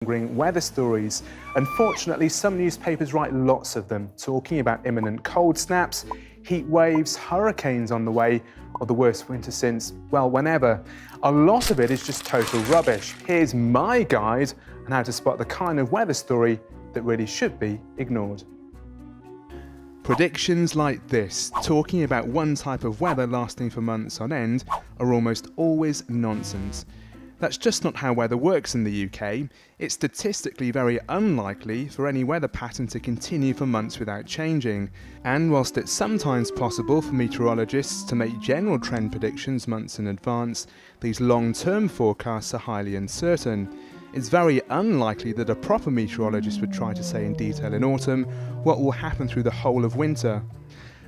scaremongering weather stories. Unfortunately, some newspapers write lots of them, talking about imminent cold snaps, heat waves, hurricanes on the way, or the worst winter since, well, whenever. A lot of it is just total rubbish. Here's my guide on how to spot the kind of weather story that really should be ignored. Predictions like this, talking about one type of weather lasting for months on end, are almost always nonsense. That's just not how weather works in the UK. It's statistically very unlikely for any weather pattern to continue for months without changing. And whilst it's sometimes possible for meteorologists to make general trend predictions months in advance, these long-term forecasts are highly uncertain. It's very unlikely that a proper meteorologist would try to say in detail in autumn what will happen through the whole of winter.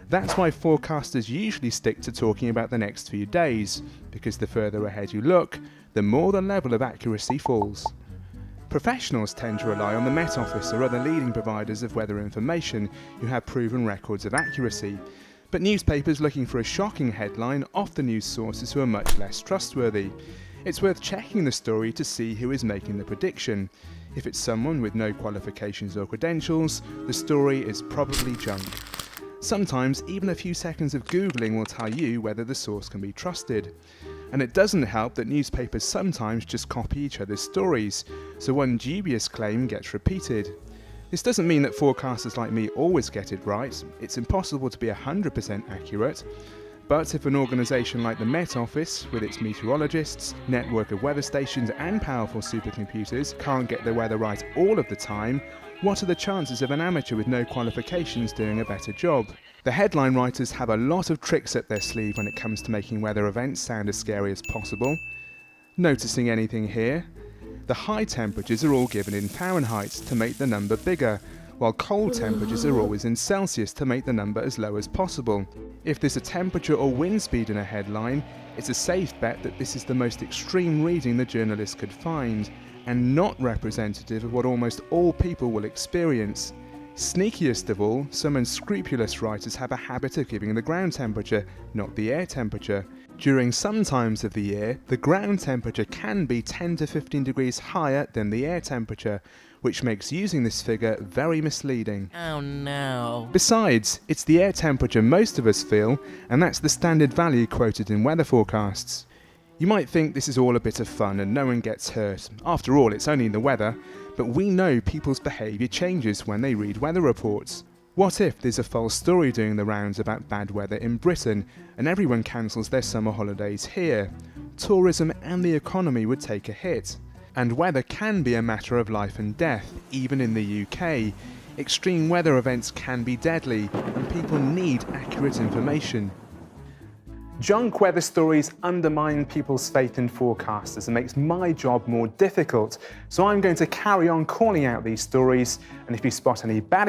That's why forecasters usually stick to talking about the next few days, because the further ahead you look, the more the level of accuracy falls. Professionals tend to rely on the Met Office or other leading providers of weather information who have proven records of accuracy, but newspapers looking for a shocking headline often use sources who are much less trustworthy. It's worth checking the story to see who is making the prediction. If it's someone with no qualifications or credentials, the story is probably junk. Sometimes even a few seconds of Googling will tell you whether the source can be trusted. And it doesn't help that newspapers sometimes just copy each other's stories, so one dubious claim gets repeated. This doesn't mean that forecasters like me always get it right. It's impossible to be 100% accurate. But if an organisation like the Met Office, with its meteorologists, network of weather stations and powerful supercomputers, can't get the weather right all of the time, what are the chances of an amateur with no qualifications doing a better job? The headline writers have a lot of tricks up their sleeve when it comes to making weather events sound as scary as possible. Noticing anything here? The high temperatures are all given in Fahrenheit to make the number bigger, while cold temperatures are always in Celsius to make the number as low as possible. If there's a temperature or wind speed in a headline, it's a safe bet that this is the most extreme reading the journalist could find, and not representative of what almost all people will experience. Sneakiest of all, some unscrupulous writers have a habit of giving the ground temperature, not the air temperature. During some times of the year, the ground temperature can be 10 to 15 degrees higher than the air temperature, which makes using this figure very misleading. Oh no. Besides, it's the air temperature most of us feel, and that's the standard value quoted in weather forecasts. You might think this is all a bit of fun and no one gets hurt. After all, it's only the weather, but we know people's behaviour changes when they read weather reports. What if there's a false story doing the rounds about bad weather in Britain and everyone cancels their summer holidays here? Tourism and the economy would take a hit. And weather can be a matter of life and death, even in the UK. Extreme weather events can be deadly, and people need accurate information. Junk weather stories undermine people's faith in forecasters and makes my job more difficult. So I'm going to carry on calling out these stories, and if you spot any bad